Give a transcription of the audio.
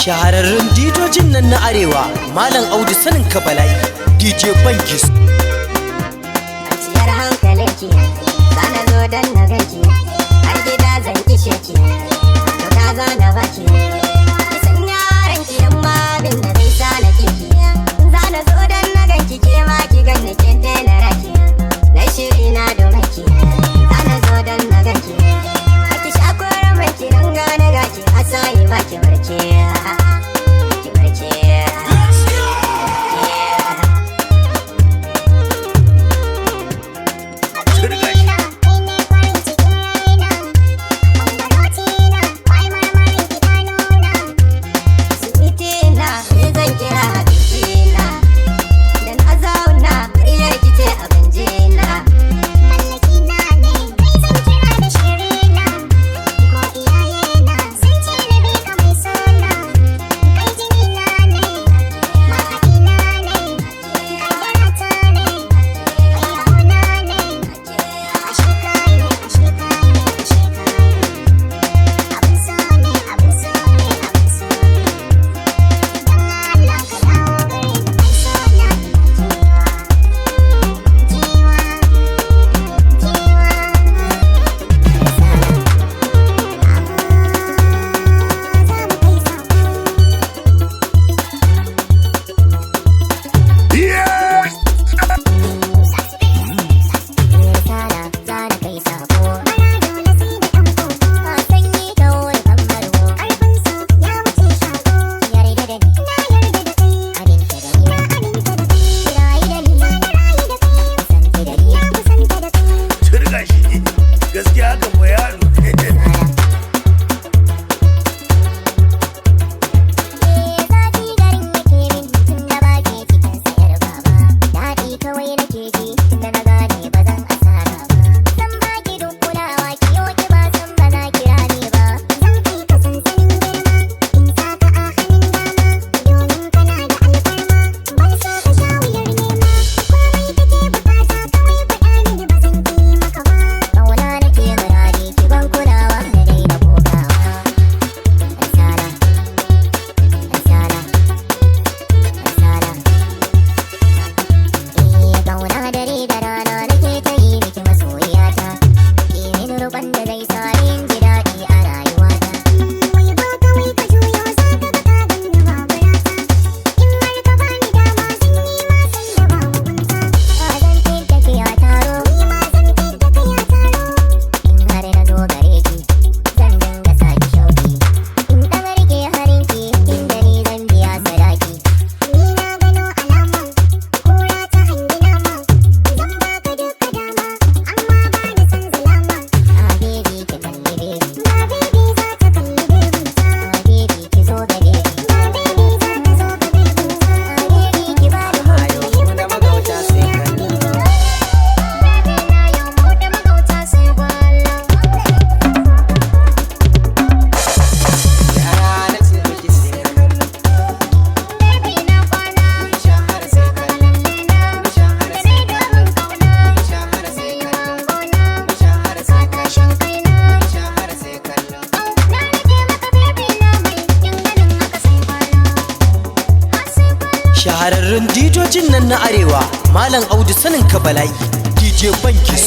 shahararrun didojin nan na arewa Malam Audu sanin ka bala'i DJ Bankis. Ciyar hankalinki zana zo dan na ganki har gida zan kishe ki to ta zana baki san yaran ki amma abin da zai sa na kiki zana zo dan na ganki ke ma ki ganni kin daina raki na shiri na domin ki zana zo dan na ganki ki shakura mai ki nan gane gaki asai ba ki barke ki barke. Shahararrun didojin nan na arewa Malam Audu sanin ka bala'i DJ Bankis.